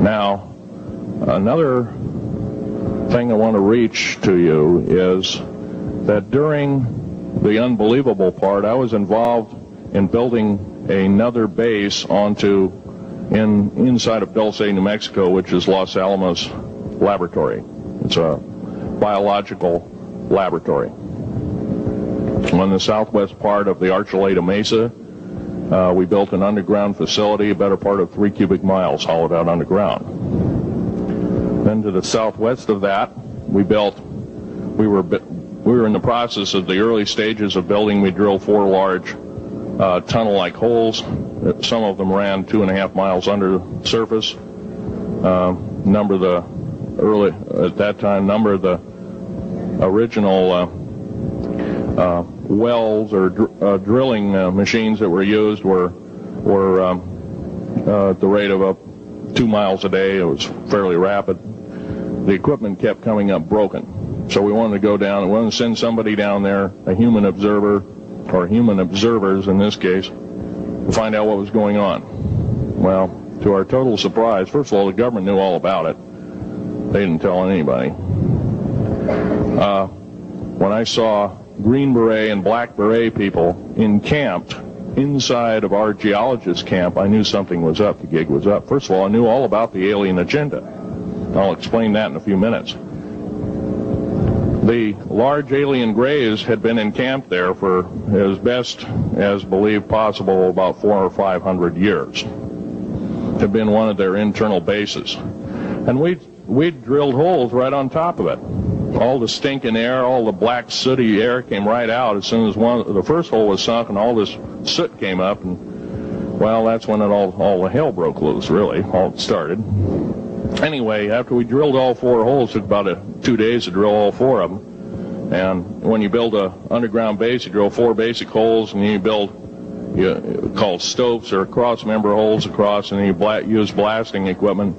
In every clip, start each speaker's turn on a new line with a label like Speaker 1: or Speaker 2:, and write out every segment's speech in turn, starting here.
Speaker 1: Now, another thing I want to reach to you is that during the unbelievable part, I was involved in building another base inside of Dulce, New Mexico, which is Los Alamos Laboratory. It's a biological laboratory. On the southwest part of the Archuleta Mesa, we built an underground facility, a better part of 3 cubic miles hollowed out underground. Then to the southwest of that, we were in the process of the early stages of building. We drilled 4 large tunnel-like holes. Some of them ran 2.5 miles under the surface. Number of the original wells or drilling machines that were used were at the rate of up 2 miles a day. It was fairly rapid. The equipment kept coming up broken. So we wanted to go down, we wanted to send somebody down there, a human observer, or human observers in this case, to find out what was going on. Well, to our total surprise, first of all, the government knew all about it. They didn't tell anybody. When I saw Green Beret and Black Beret people encamped inside of our geologist camp, I knew something was up, the gig was up. First of all, I knew all about the alien agenda. I'll explain that in a few minutes. The large alien grays had been encamped there for as best as believed possible about 400 or 500 years. It had been one of their internal bases. And we'd drilled holes right on top of it. All the stinking air, all the black sooty air came right out as soon as the first hole was sunk, and all this soot came up, and well, that's when all the hell broke loose, really, all it started. Anyway, after we drilled all 4 holes, it took about 2 days to drill all 4 of them. And when you build an underground base, you drill 4 basic holes, and you build called stopes or cross-member holes across, and you use blasting equipment,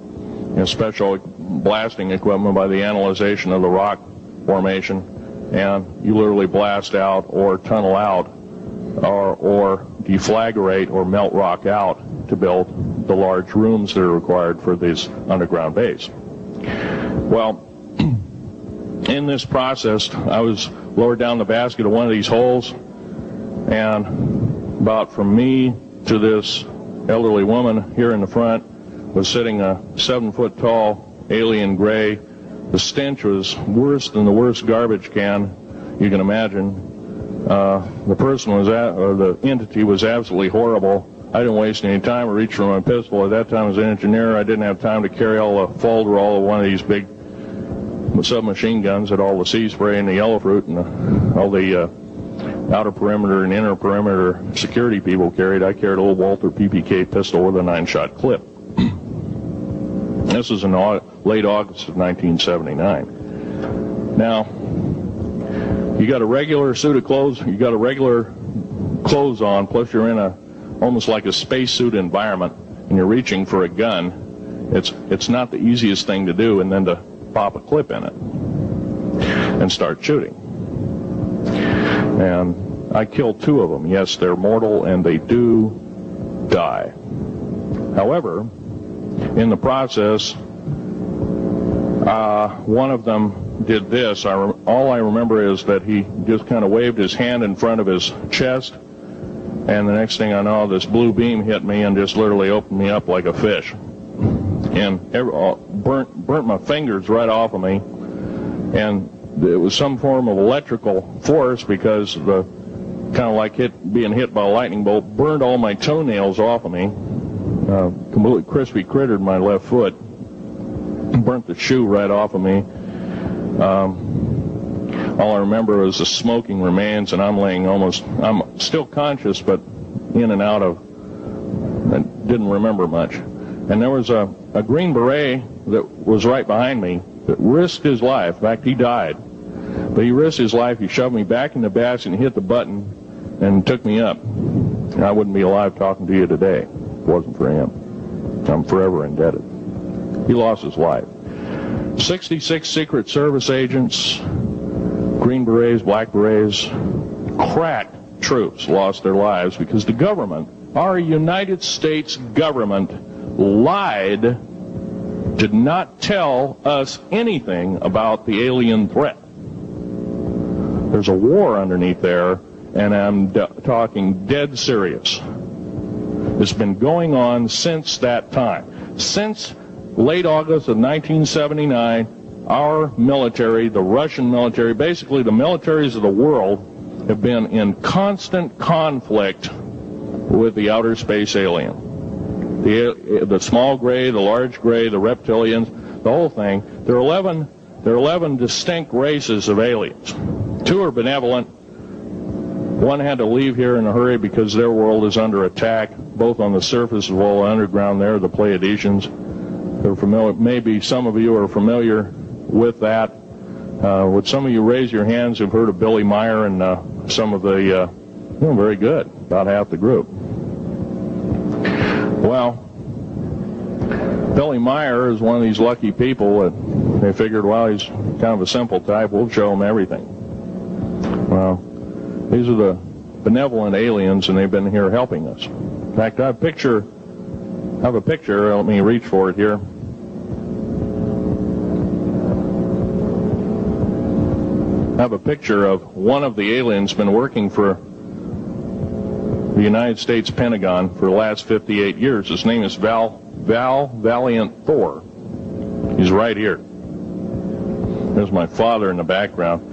Speaker 1: special blasting equipment by the analyzation of the rock formation, and you literally blast out or tunnel out or deflagrate or melt rock out to build the large rooms that are required for this underground base. Well, in this process, I was lowered down the basket of one of these holes, and about from me to this elderly woman here in the front was sitting a 7-foot-tall alien gray. The stench was worse than the worst garbage can you can imagine. The entity was absolutely horrible. I didn't waste any time. I reached for my pistol. At that time, as an engineer, I didn't have time to carry all the folderol of one of these big submachine guns that all the sea spray and the yellow fruit and all the outer perimeter and inner perimeter security people carried. I carried a little Walter PPK pistol with a 9-shot clip. This was in late August of 1979. Now, you got a regular suit of clothes, you got a regular clothes on, plus you're in almost like a spacesuit environment, and you're reaching for a gun. It's not the easiest thing to do, and then to pop a clip in it and start shooting. And I killed 2 of them. Yes, they're mortal, and they do die. However, in the process, one of them did this. All I remember is that he just kind of waved his hand in front of his chest, and the next thing I know, this blue beam hit me and just literally opened me up like a fish, and burnt my fingers right off of me. And it was some form of electrical force, because the kind of like being hit by a lightning bolt burned all my toenails off of me. Completely crispy crittered my left foot, burnt the shoe right off of me. All I remember was the smoking remains, and I'm still conscious, but in and out of, I didn't remember much. And there was a Green Beret that was right behind me that risked his life. In fact, he died. But he risked his life. He shoved me back in the basket and hit the button and took me up. And I wouldn't be alive talking to you today if it wasn't for him. I'm forever indebted. He lost his life. 66 Secret Service agents, Green Berets, Black Berets, crack troops lost their lives because the government, our United States government, lied did not tell us anything about the alien threat. There's a war underneath there, and I'm talking dead serious. It's been going on since that time. Since late August of 1979, our military, the Russian military, basically the militaries of the world, have been in constant conflict with the outer space alien. The small gray, the large gray, the reptilians, the whole thing. There are 11 distinct races of aliens. 2 are benevolent. 1 had to leave here in a hurry because their world is under attack, both on the surface as well as underground there, the Pleiadians. They're familiar. Maybe some of you are familiar with that. Would some of you raise your hands who've heard of Billy Meyer and some of the, very good, about half the group. Well, Billy Meyer is one of these lucky people that they figured, well, he's kind of a simple type, we'll show him everything. Well, these are the benevolent aliens, and they've been here helping us. In fact, I have a picture, let me reach for it here. I have a picture of one of the aliens been working for the United States Pentagon for the last 58 years. His name is Val Valiant Thor. He's right here. There's my father in the background.